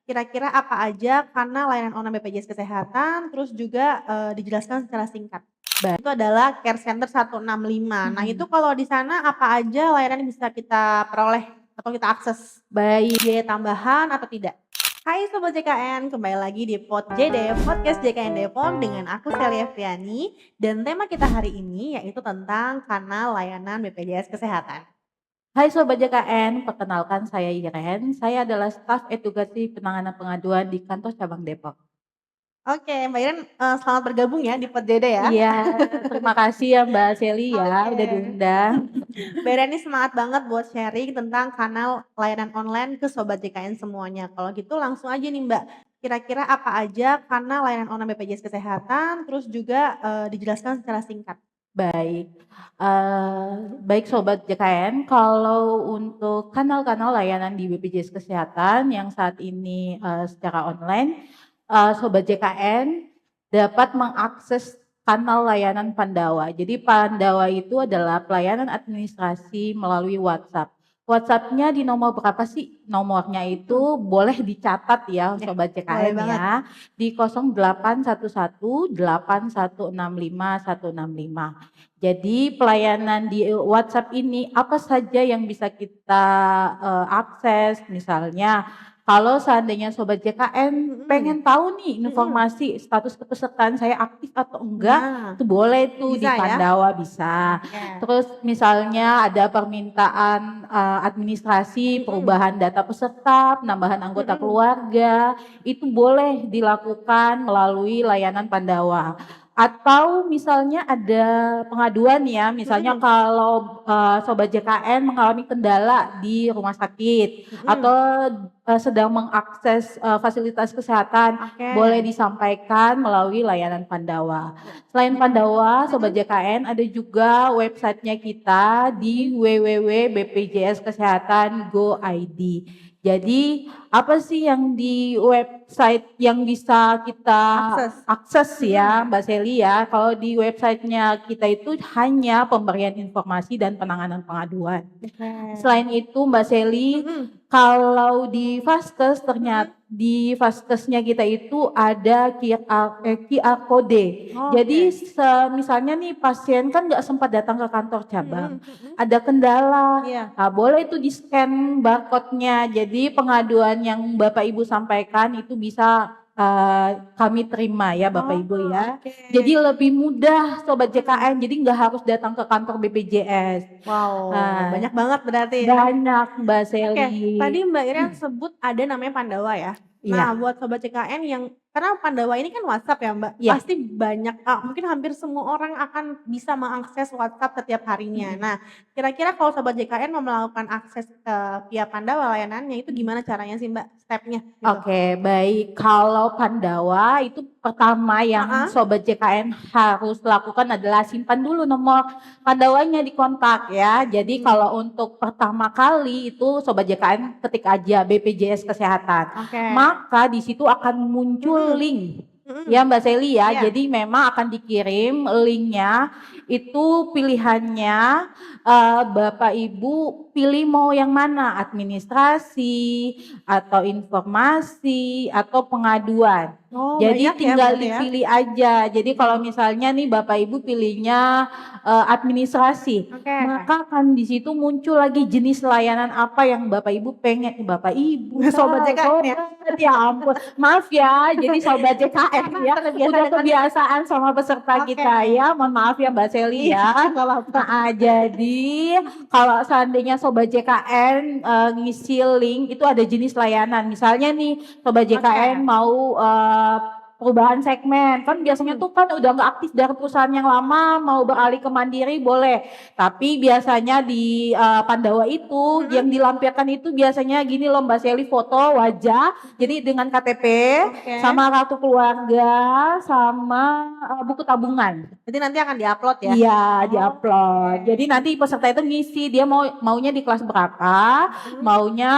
kira-kira apa aja kanal layanan online BPJS Kesehatan, terus juga, dijelaskan secara singkat. Baik. Itu adalah Care Center 165. Nah, itu Mhm. kalau di sana apa aja layanan yang bisa kita peroleh atau kita akses? Baik. Biaya tambahan atau tidak? Hai Sobat JKN, kembali lagi di Pod JD, Podcast JKN Depok dengan aku Celia Friani, dan tema kita hari ini yaitu tentang kanal layanan BPJS Kesehatan. Hai Sobat JKN, perkenalkan saya Iren. Saya adalah staf edukasi penanganan pengaduan di kantor cabang Depok. Oke, Mbak Iren, selamat bergabung ya di Pod JD ya. Iya, terima kasih ya Mbak Seli ya Oke. udah diundang. Mbak Iren ini semangat banget buat sharing tentang kanal layanan online ke Sobat JKN semuanya. Kalau gitu langsung aja nih Mbak, kira-kira apa aja kanal layanan online BPJS Kesehatan, terus juga, dijelaskan secara singkat? Baik, baik Sobat JKN, kalau untuk kanal-kanal layanan di BPJS Kesehatan yang saat ini, secara online, Sobat JKN dapat mengakses kanal layanan Pandawa. Jadi Pandawa itu adalah pelayanan administrasi melalui WhatsApp. WhatsApp-nya di nomor berapa sih? Nomornya itu boleh dicatat ya Ya, Sobat boleh JKN banget. ya, di 0811 8165 165. Jadi pelayanan di WhatsApp ini apa saja yang bisa kita, akses, misalnya kalau seandainya Sobat JKN Mhm, pengen tahu nih mhm. informasi status kepesertaan saya aktif atau enggak, Nah, itu boleh tuh di bisa ya? Pandawa bisa. Oke. Terus misalnya ada permintaan, administrasi, Mhm, perubahan data peserta, penambahan anggota mhm. keluarga, itu boleh dilakukan melalui layanan Pandawa. Atau misalnya ada pengaduan ya, misalnya Mhm, kalau, Sobat JKN mengalami kendala di rumah sakit mhm. atau, sedang mengakses, fasilitas kesehatan, Oke. boleh disampaikan melalui layanan Pandawa. Selain Nah, Pandawa, Sobat mhm, JKN ada juga websitenya kita mhm. di www.bpjskesehatan.go.id. Jadi apa sih yang di website yang bisa kita Akses. akses Mhm. ya Mbak Seli ya? Kalau di websitenya kita itu hanya pemberian informasi dan penanganan pengaduan. Oke. Selain itu Mbak Seli, Mhm, kalau di Vaskes mhm. ternyata di Vaskesnya kita itu ada QR kode. Jadi Oke. misalnya nih pasien kan nggak sempat datang ke kantor cabang, Mhm, mhm. ada kendala, Iya. nah, boleh itu di-scan barcode-nya. Jadi pengaduan yang Bapak Ibu sampaikan itu bisa, kami terima ya Bapak Oh, Ibu ya. oke. Jadi lebih mudah Sobat Mhm. JKN, jadi nggak harus datang ke kantor BPJS. Wow, Nah, banyak banget berarti ya. banyak Mbak Oke, tadi Seli. Mbak Ira sebut ada namanya Pandawa ya. Nah, Iya, buat sobat CKN yang karena Pandawa ini kan WhatsApp ya Mbak, iya. pasti banyak mungkin hampir semua orang akan bisa mengakses WhatsApp setiap harinya. Mhm, Nah, kira-kira kalau sobat JKN mau melakukan akses, via Pandawa layanannya itu mhm. gimana caranya sih Mbak, step-nya gitu? Oke, baik. Kalau Pandawa itu pertama yang Heeh, Sobat JKN harus lakukan adalah simpan dulu nomor Pandawanya di kontak ya. Jadi mhm, kalau untuk pertama kali itu Sobat JKN ketik aja BPJS Kesehatan. oke, Maka di situ akan muncul mhm, link. mhm, Ya Mbak Seli ya, iya, jadi memang akan dikirim linknya, itu pilihannya Bapak Ibu pilih mau yang mana, administrasi, atau informasi, atau pengaduan. oh Jadi banyak ya tinggal berarti ya? dipilih aja. Jadi kalau Mhm, misalnya nih Bapak Ibu pilihnya administrasi, oke. maka kan di situ muncul lagi jenis layanan apa yang Bapak Ibu pengen. Bapak Ibu, Sobat JKN ya? sobat, ya ampun. Maaf ya, jadi sobat JKN Karena ya, terbiasa udah dengan itu. kebiasaan sama peserta Oke. kita ya. Mohon maaf ya Mbak Seli Iya, ya. nggak apa-apa. Jadi kalau seandainya Sobat JKN, ngisi link itu ada jenis layanan. Misalnya nih Sobat JKN Oke. mau, perubahan segmen, kan biasanya Mhm, tuh kan udah nggak aktif dari perusahaan yang lama mau beralih ke mandiri boleh. Tapi biasanya di, Pandawa itu mhm, yang dilampirkan itu biasanya gini loh Mbak Seli, foto wajah, mhm. jadi dengan KTP, Oke. sama kartu keluarga, sama, buku tabungan. Berarti nanti akan di-upload ya? Iya, Oke. di-upload. Jadi nanti peserta itu ngisi, dia maunya di kelas berapa, Mhm. maunya,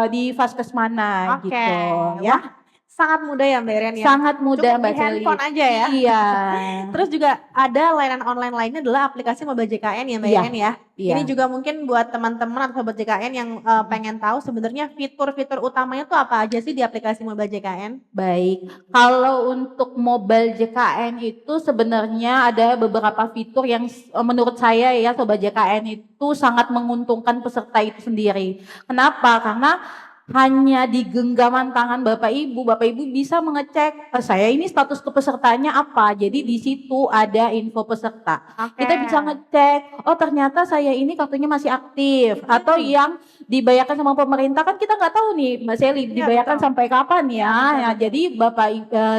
di vaskes mana Oke. gitu Wah, ya. Sangat mudah ya Mbak Iren ya? Sangat mudah Cukup di Mbak Sally. handphone aja ya? Iya. Terus juga ada layanan online lainnya adalah aplikasi Mobile JKN ya Mbak Iya, Iren ya? iya. Ini juga mungkin buat teman-teman atau sobat JKN yang pengen tahu sebenarnya fitur-fitur utamanya tuh apa aja sih di aplikasi Mobile JKN? Baik, kalau untuk Mobile JKN itu sebenarnya ada beberapa fitur yang menurut saya ya Sobat JKN itu sangat menguntungkan peserta itu sendiri. Kenapa? Karena hanya di genggaman tangan Bapak Ibu bisa mengecek saya ini status kepesertaannya apa. Jadi di situ ada info peserta. Kita bisa ngecek, oh ternyata saya ini kartunya masih aktif atau yang dibayarkan sama pemerintah kan kita nggak tahu nih Mbak Sally dibayarkan sampai kapan ya. Nah, jadi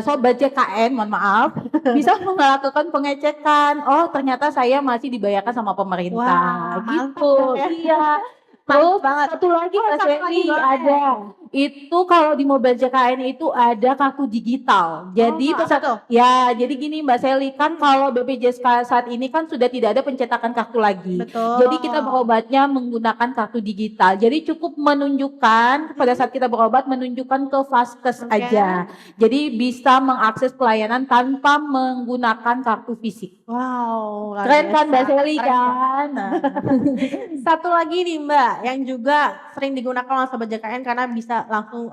Sobat JKN mohon maaf bisa melakukan pengecekan. Oh ternyata saya masih dibayarkan sama pemerintah. Wah, gitu. Iya. Terus satu lagi Mbak Sally ada itu kalau di Mobile JKN itu ada kartu digital. Jadi jadi gini Mbak Sally kan kalau BPJS saat ini kan sudah tidak ada pencetakan kartu lagi. Betul. Jadi kita berobatnya menggunakan kartu digital. Jadi cukup menunjukkan pada saat kita berobat menunjukkan ke Vaskes aja. Jadi bisa mengakses pelayanan tanpa menggunakan kartu fisik. Wow, keren kan Mbak Sally kan? Satu lagi nih Mbak, yang juga sering digunakan oleh Sobat JKN karena bisa langsung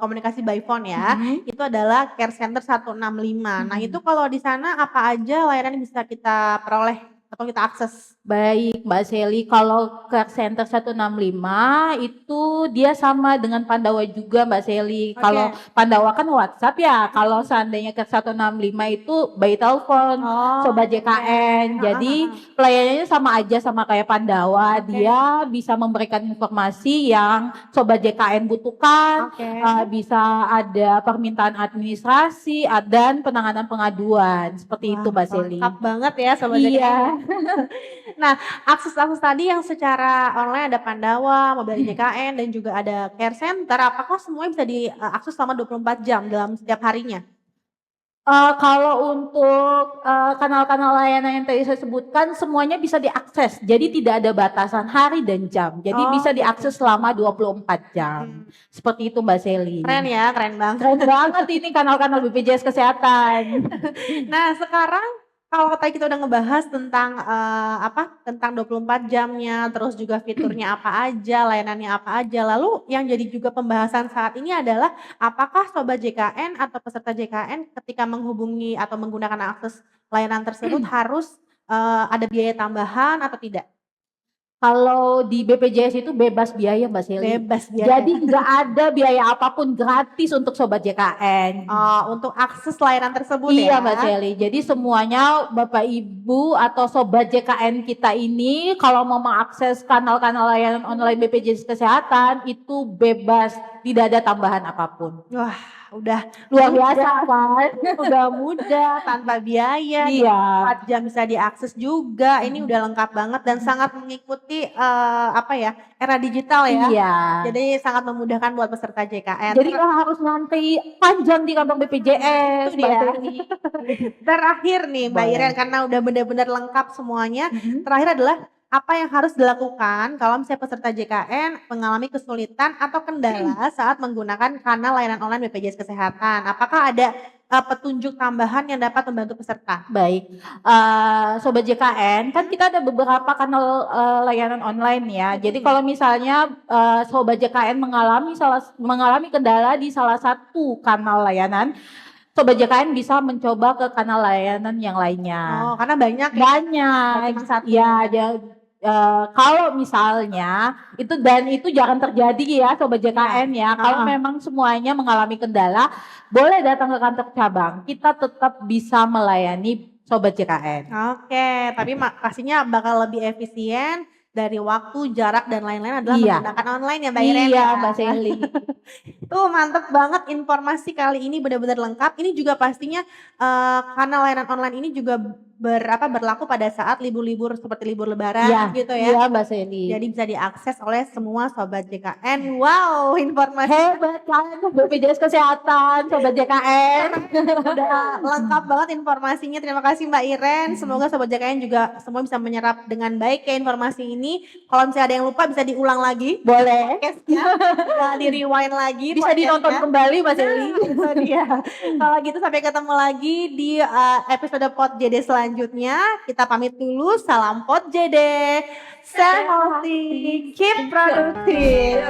komunikasi by phone ya, itu adalah Care Center 165. Nah itu kalau di sana apa aja layanan yang bisa kita peroleh atau kita akses? Baik Mbak Sally, kalau Care Center 165 itu dia sama dengan Pandawa juga Mbak Sally. Kalau Pandawa kan WhatsApp ya, kalau seandainya Care 165 itu by telepon, Sobat JKN. Jadi pelayanannya sama aja sama kayak Pandawa, dia bisa memberikan informasi yang Sobat JKN butuhkan, bisa ada permintaan administrasi dan penanganan pengaduan. Seperti itu Mbak Sally. Lengkap banget ya Sobat JKN. Nah, akses-akses tadi yang secara online ada Pandawa, Mobile JKN dan juga ada Care Center, apakah semuanya bisa diakses selama 24 jam dalam setiap harinya? Kalau untuk kanal-kanal layanan yang tadi saya sebutkan semuanya bisa diakses. Jadi tidak ada batasan hari dan jam. Jadi bisa diakses selama 24 jam. Seperti itu Mbak Sally. Keren ya, keren banget. Keren banget ini kanal-kanal BPJS Kesehatan. Nah, sekarang kalau tadi kita udah ngebahas tentang tentang 24 jamnya, terus juga fiturnya apa aja, layanannya apa aja. Lalu yang jadi juga pembahasan saat ini adalah apakah Sobat JKN atau peserta JKN ketika menghubungi atau menggunakan akses layanan tersebut harus ada biaya tambahan atau tidak? Kalau di BPJS itu bebas biaya Mbak Sally. Bebas biaya. Jadi nggak ada biaya apapun, gratis untuk Sobat JKN. Untuk akses layanan tersebut ya? Iya Mbak Sally. Jadi semuanya Bapak Ibu atau Sobat JKN kita ini kalau mau mengakses kanal-kanal layanan online BPJS Kesehatan itu bebas, tidak ada tambahan apapun. Wah, udah luar biasa kan? Udah mudah, tanpa biaya, 4 jam bisa diakses juga. Ini udah lengkap banget dan sangat mengikuti era digital ya. Iya. Jadi sangat memudahkan buat peserta JKN. Jadi nggak harus ngantri panjang di kantor BPJS. Terakhir nih Mbak Iren karena udah benar-benar lengkap semuanya. Terakhir adalah apa yang harus dilakukan kalau misalnya peserta JKN mengalami kesulitan atau kendala saat menggunakan kanal layanan online BPJS Kesehatan? Apakah ada petunjuk tambahan yang dapat membantu peserta? Baik, Sobat JKN kan kita ada beberapa kanal layanan online ya. Jadi kalau misalnya Sobat JKN mengalami kendala di salah satu kanal layanan, Sobat JKN bisa mencoba ke kanal layanan yang lainnya. Karena banyak. Kalau misalnya itu jangan terjadi ya Sobat JKN ya. Kalau memang semuanya mengalami kendala, boleh datang ke kantor cabang. Kita tetap bisa melayani Sobat JKN. Tapi pastinya bakal lebih efisien dari waktu, jarak dan lain-lain adalah menggunakan online ya Mbak Iren. Iya Mbak Sally. Tuh mantep banget informasi kali ini benar-benar lengkap. Ini juga pastinya kanal layanan online ini juga berlaku pada saat libur-libur seperti libur Iya, lebaran gitu ya. iya Mbak Sally. Jadi bisa diakses oleh semua sobat JKN. Wow, informasi Hebat kan BPJS Kesehatan, Sobat JKN. udah lengkap banget informasinya. Terima kasih Mbak Iren. Semoga sobat JKN juga semua bisa menyerap dengan baik ya informasi ini. Kalau misalnya ada yang lupa bisa diulang lagi. Boleh. Podcastnya, bisa di-rewind lagi. Bisa ditonton podcastnya. kembali Mbak Sally. Itu dia. Kalau gitu sampai ketemu lagi di episode Pod JD selanjutnya. Kita pamit dulu. Salam Pod JD. Stay healthy, keep productive.